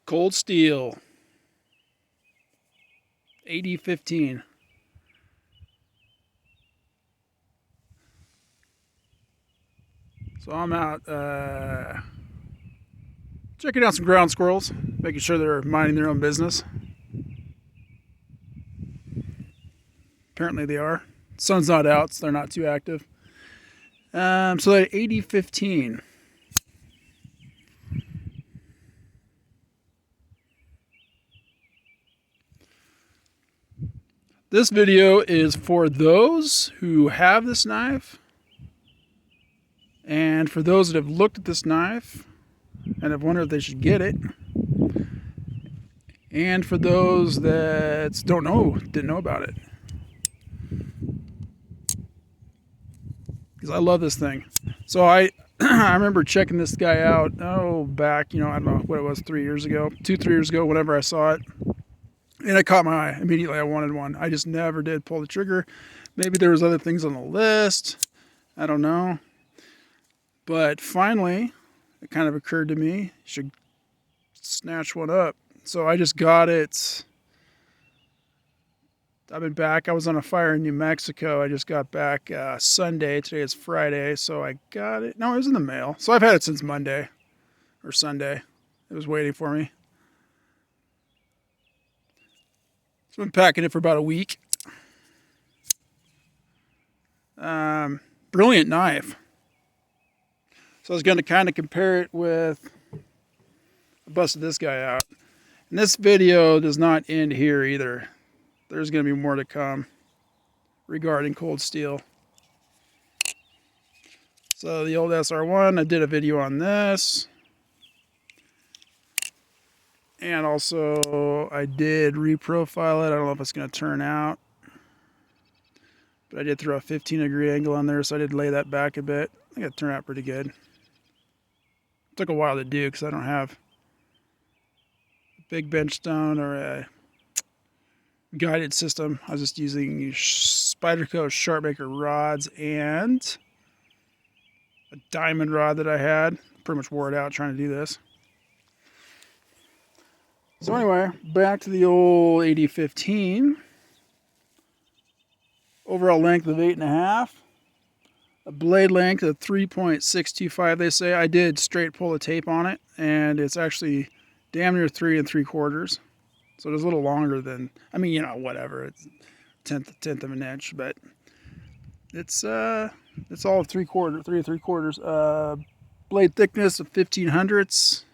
Cold Steel AD15. So I'm out checking out some ground squirrels, making sure they're minding their own business. Apparently they are. Sun's not out, so they're not too active. So that AD15. This video is for those who have this knife, and for those that have looked at this knife and have wondered if they should get it, and for those that didn't know about it. Because I love this thing. So I remember checking this guy out, back, I don't know what it was, 3 years ago, 3 years ago, whenever I saw it. And it caught my eye. Immediately I wanted one. I just never did pull the trigger. Maybe there was other things on the list. I don't know. But finally, it kind of occurred to me, you should snatch one up. So I just got it. I've been back. I was on a fire in New Mexico. I just got back Sunday. Today is Friday. So I got it. No, it was in the mail. So I've had it since Monday or Sunday. It was waiting for me. So I've been packing it for about a week. Brilliant knife. So I was going to kind of compare it with, I busted this guy out. And this video does not end here either. There's going to be more to come regarding Cold Steel. So the old SR1, I did a video on this. And also I did reprofile it. I don't know if it's going to turn out. But I did throw a 15-degree angle on there, so I did lay that back a bit. I think it turned out pretty good. Took a while to do because I don't have a big bench stone or a guided system. I was just using Spyderco Sharpmaker rods and a diamond rod that I had. Pretty much wore it out trying to do this. So anyway, back to the old AD15. Overall length of 8.5. A blade length of 3.625, they say. I did straight pull the tape on it, and it's actually damn near 3 3/4. So it's a little longer than, whatever. It's tenth of an inch, but it's all 3/4, 3 3/4. Blade thickness of 1500ths.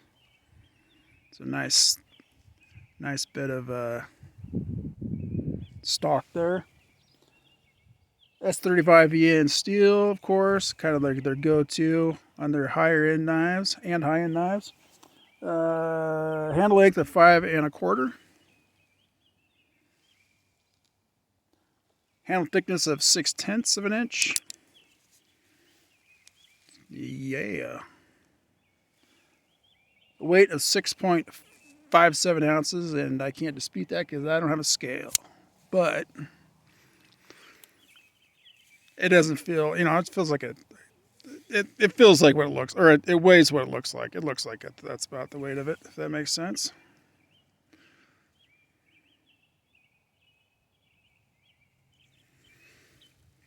It's a nice bit of stock there. S35VA in steel, of course, kind of like their go-to on their higher end knives and high-end knives. Handle length of 5 1/4. Handle thickness of 6/10 of an inch. Yeah. Weight of 6.57 ounces, and I can't dispute that because I don't have a scale. But it doesn't feel, it feels like it feels like what it looks, or it weighs what it looks like. It looks like that's about the weight of it, if that makes sense.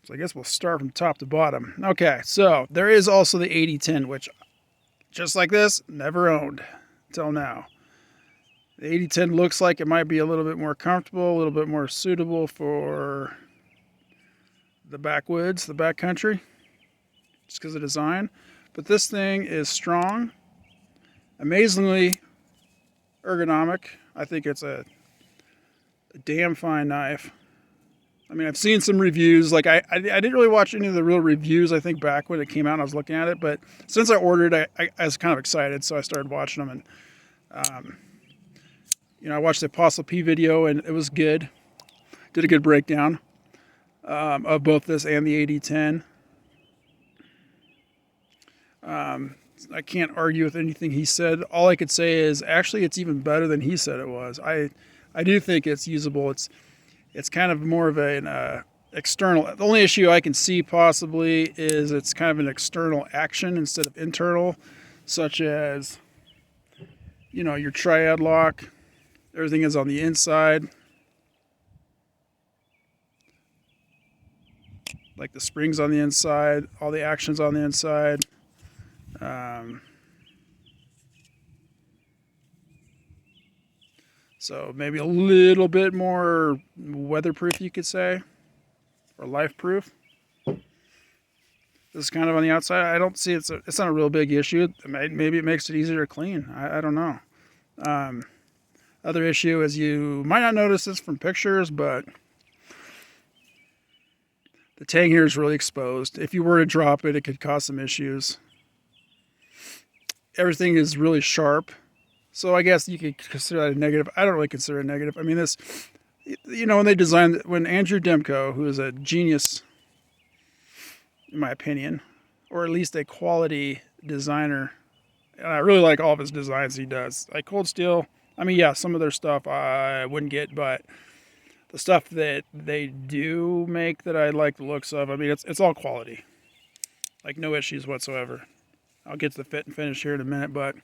So I guess we'll start from top to bottom. Okay, so there is also the AD10, which, just like this, never owned until now. The AD10 looks like it might be a little bit more comfortable, a little bit more suitable for the backwoods, the backcountry, just because of design. But this thing is strong, amazingly ergonomic. I think it's a damn fine knife. I've seen some reviews. Like I didn't really watch any of the real reviews, I think, back when it came out and I was looking at it. But since I ordered it, I was kind of excited, so I started watching them. And, I watched the Apostle P video, and it was good. Did a good breakdown of both this and the AD10. I can't argue with anything he said. All I could say is, actually, it's even better than he said it was. I do think it's usable. It's kind of more of an external. The only issue I can see possibly is it's kind of an external action instead of internal, such as you know, your triad lock. Everything is on the inside. Like the springs on the inside, all the actions on the inside. So maybe a little bit more weatherproof, you could say, or life proof. This is kind of on the outside. I don't see it's not a real big issue. Maybe it makes it easier to clean. I don't know. Other issue is you might not notice this from pictures, but the tang here is really exposed. If you were to drop it, it could cause some issues. Everything is really sharp. So I guess you could consider that a negative. I don't really consider it a negative. I mean, this, you know, when Andrew Demko, who is a genius, in my opinion, or at least a quality designer, and I really like all of his designs he does. Like Cold Steel, I mean, yeah, some of their stuff I wouldn't get, but the stuff that they do make that I like the looks of, I mean, it's all quality. Like no issues whatsoever. I'll get to the fit and finish here in a minute, but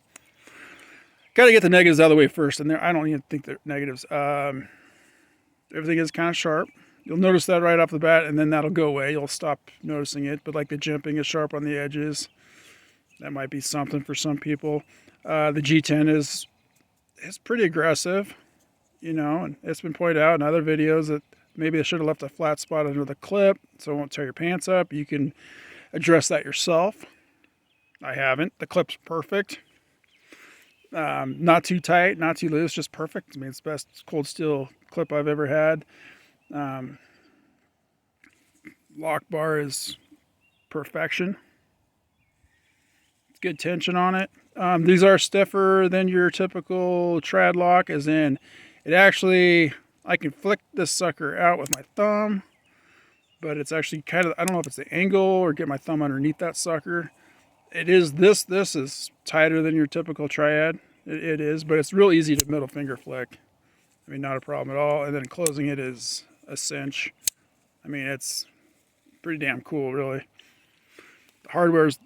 got to get the negatives out of the way first. And I don't even think they're negatives. Everything is kind of sharp. You'll notice that right off the bat, and then that'll go away. You'll stop noticing it. But like the jimping is sharp on the edges. That might be something for some people. The G10 is pretty aggressive, you know, and it's been pointed out in other videos that maybe they should have left a flat spot under the clip so it won't tear your pants up. You can address that yourself. I haven't. The clip's perfect. Not too tight, not too loose, just perfect. I mean, it's the best Cold Steel clip I've ever had. Lock bar is perfection. It's good tension on it. These are stiffer than your typical trad lock, as in it actually, I can flick this sucker out with my thumb, but it's actually kind of, I don't know if it's the angle or get my thumb underneath that sucker. It is this is tighter than your typical triad. It is, but it's real easy to middle finger flick. I mean, not a problem at all. And then closing it is a cinch. I mean, it's pretty damn cool, really. The hardware's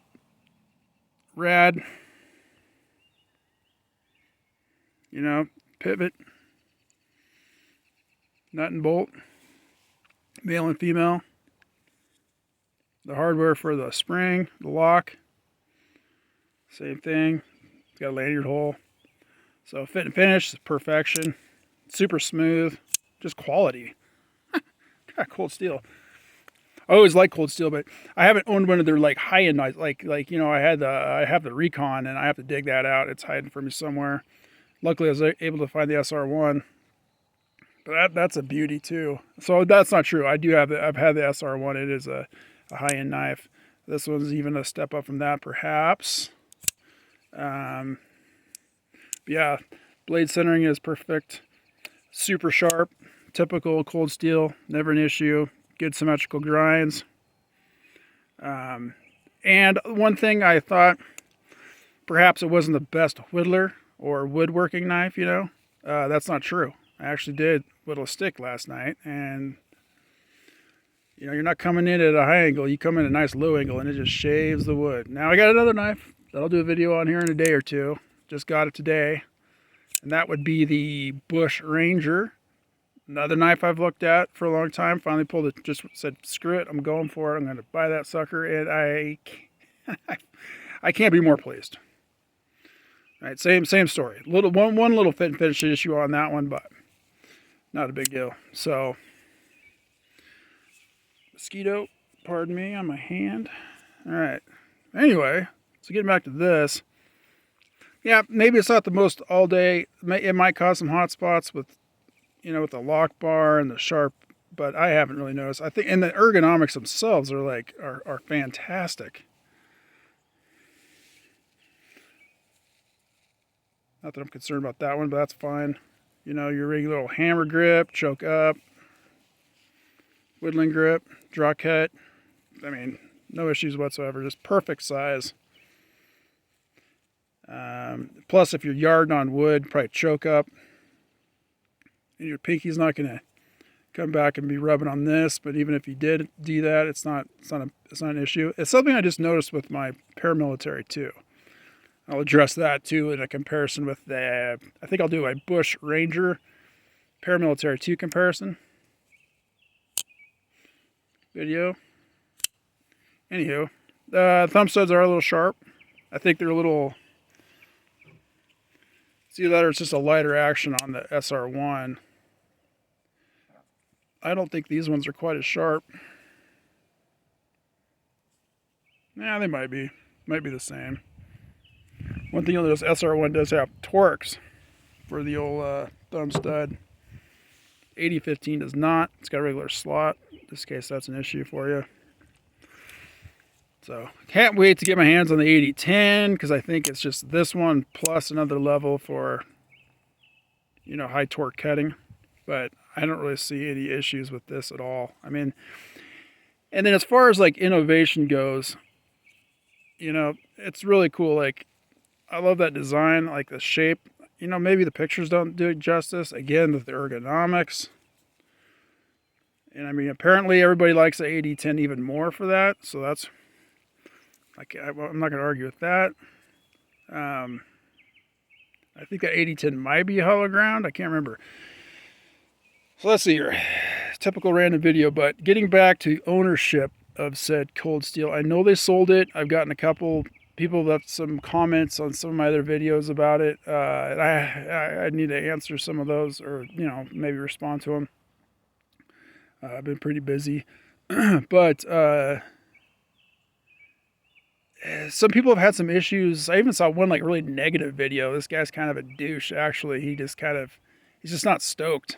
rad. You know, pivot, nut and bolt, male and female. The hardware for the spring, the lock, same thing. It's got a lanyard hole. So fit and finish, perfection. Super smooth, just quality. God, Cold Steel. I always like Cold Steel, but I haven't owned one of their like high-end knives. Like you know, I have the Recon, and I have to dig that out. It's hiding from me somewhere. Luckily, I was able to find the SR1. But that's a beauty too. So that's not true. I've had the SR1. It is a high-end knife. This one's even a step up from that, perhaps. Yeah, blade centering is perfect. Super sharp. Typical Cold Steel. Never an issue. Good symmetrical grinds. And one thing I thought, perhaps it wasn't the best whittler or woodworking knife, you know. That's not true. I actually did whittle a stick last night, and you know, you're not coming in at a high angle. You come in at a nice low angle, and it just shaves the wood. Now, I got another knife that I'll do a video on here in a day or two. Just got it today, and that would be the Bush Ranger. Another knife I've looked at for a long time. Finally pulled it, just said, screw it, I'm going for it. I'm going to buy that sucker, and I can't be more pleased. All right, same story. One little fit and finish issue on that one, but not a big deal. So, mosquito, pardon me, on my hand. All right. Anyway, so getting back to this. Yeah, maybe it's not the most all day. It might cause some hot spots with, you know, with the lock bar and the sharp, but I haven't really noticed. I think, and the ergonomics themselves are fantastic. Not that I'm concerned about that one, but that's fine. You know, your regular little hammer grip, choke up, whittling grip, draw cut. I mean, no issues whatsoever. Just perfect size. Plus, if you're yarding on wood, probably choke up. And your pinky's not going to come back and be rubbing on this. But even if you did do that, it's not an issue. It's something I just noticed with my paramilitary too. I'll address that too in a comparison with the, I think I'll do a Bush Ranger Paramilitary 2 comparison video. Anywho, thumb studs are a little sharp. I think they're a little, it's either that or it's just a lighter action on the SR1. I don't think these ones are quite as sharp. Yeah, they might be. Might be the same. One thing you'll notice, SR1 does have Torx for the old thumb stud. AD15 does not. It's got a regular slot. In this case, that's an issue for you. So, can't wait to get my hands on the AD10 because I think it's just this one plus another level for, you know, high torque cutting. But I don't really see any issues with this at all. I mean, and then as far as like innovation goes, you know, it's really cool. Like, I love that design, like the shape. You know, maybe the pictures don't do it justice. Again, with the ergonomics. And I mean, apparently everybody likes the AD10 even more for that. So that's, I'm not going to argue with that. I think the AD10 might be hollow ground. I can't remember. So let's see here. Typical random video, but getting back to ownership of said cold steel. I know they sold it. I've gotten a couple people left some comments on some of my other videos about it. I need to answer some of those, or, you know, maybe respond to them. I've been pretty busy. But some people have had some issues. I even saw one like really negative video. This guy's kind of a douche, actually. He's just not stoked.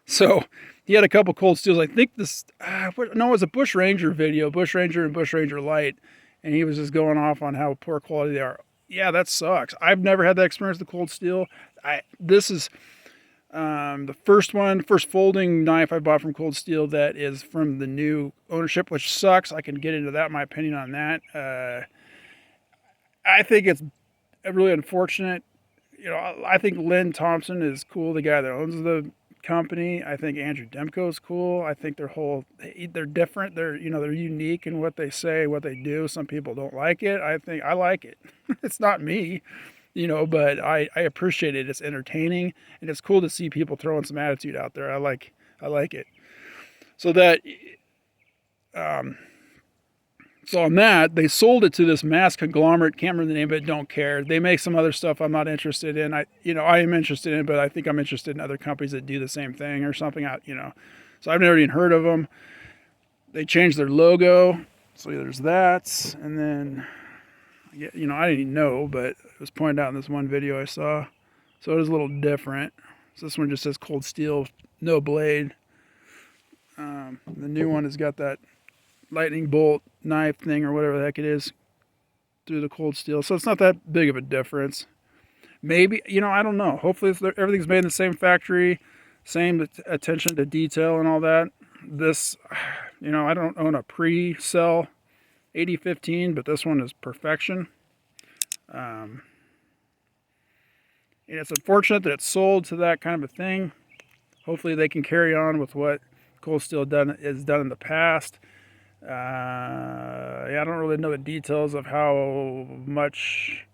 So he had a couple cold steels. I think this, no, it was a Bush Ranger video, Bush Ranger and Bush Ranger Light. And he was just going off on how poor quality they are. Yeah, that sucks. I've never had that experience with cold steel. This is the first folding knife I bought from Cold Steel that is from the new ownership, which sucks. I can get into that, my opinion on that. I think it's really unfortunate. You know, I think Lynn Thompson is cool, the guy that owns the company. I think Andrew Demko is cool. I think they're different. They're unique in what they say, what they do. Some people don't like it. I think I like it. It's not me, you know, but I appreciate it. It's entertaining, and it's cool to see people throwing some attitude out there. I like it. So that, so on that, they sold it to this mass conglomerate. Can't remember the name of it. Don't care. They make some other stuff I'm not interested in. I am interested in, but I think I'm interested in other companies that do the same thing or something. So I've never even heard of them. They changed their logo. So there's that. And then, I didn't even know, but it was pointed out in this one video I saw. So it is a little different. So this one just says Cold Steel, no blade. The new one has got that lightning bolt knife thing or whatever the heck it is through the Cold Steel. So it's not that big of a difference. Maybe, I don't know. Hopefully everything's made in the same factory, same attention to detail and all that. This, I don't own a pre-sell AD15, but this one is perfection. And it's unfortunate that it's sold to that kind of a thing. Hopefully they can carry on with what Cold Steel has done in the past. I don't really know the details of how much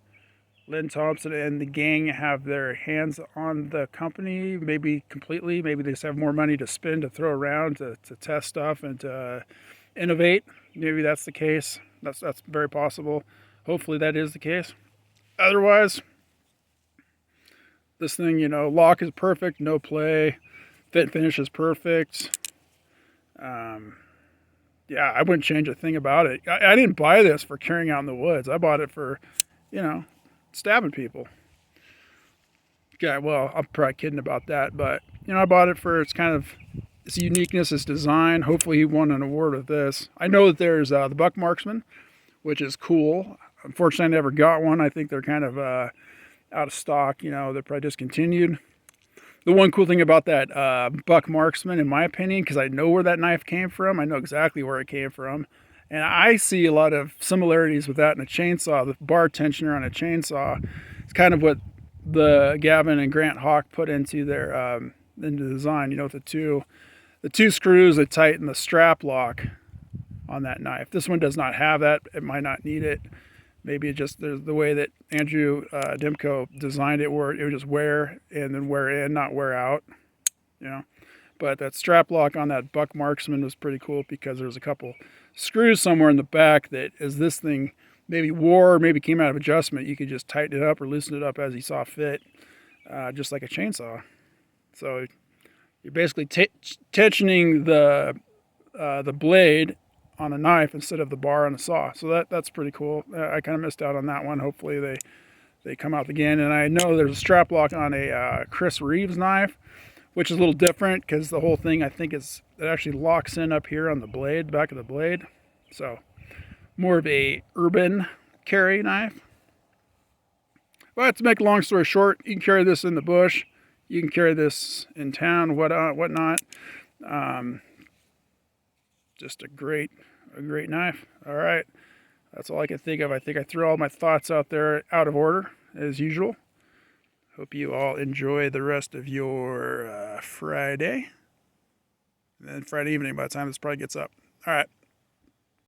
Lynn Thompson and the gang have their hands on the company. Maybe completely. Maybe they just have more money to spend, to throw around, to test stuff and to innovate. Maybe that's the case. That's very possible. Hopefully that is the case. Otherwise, this thing, lock is perfect, no play. Fit and finish is perfect. Yeah, I wouldn't change a thing about it. I didn't buy this for carrying out in the woods. I bought it for, stabbing people. Okay, well, I'm probably kidding about that, but, I bought it for its uniqueness, its design. Hopefully he won an award with this. I know that there's the Buck Marksman, which is cool. Unfortunately, I never got one. I think they're kind of out of stock. They're probably discontinued. The one cool thing about that Buck Marksman, in my opinion, because I know where that knife came from, I know exactly where it came from, and I see a lot of similarities with that in a chainsaw. The bar tensioner on a chainsaw, it's kind of what the Gavin and Grant Hawk put into their into the design. With the two screws that tighten the strap lock on that knife. This one does not have that. It might not need it. Maybe it just there's the way that Andrew Demko designed it, where it would just wear and then wear in, not wear out. You know, but that strap lock on that Buck Marksman was pretty cool because there's a couple screws somewhere in the back that, as this thing maybe wore, or maybe came out of adjustment, you could just tighten it up or loosen it up as you saw fit, just like a chainsaw. So you're basically tensioning the blade on a knife instead of the bar on a saw. So that's pretty cool. I kind of missed out on that one. Hopefully they come out again. And I know there's a strap lock on a Chris Reeves knife, which is a little different because the whole thing, I think, it actually locks in up here on the blade, back of the blade. So more of a urban carry knife. But to make a long story short, you can carry this in the bush. You can carry this in town, whatnot. Just a great knife. All right, that's all I can think of. I think I threw all my thoughts out there out of order as usual. Hope you all enjoy the rest of your Friday, and then Friday evening by the time this probably gets up. All right.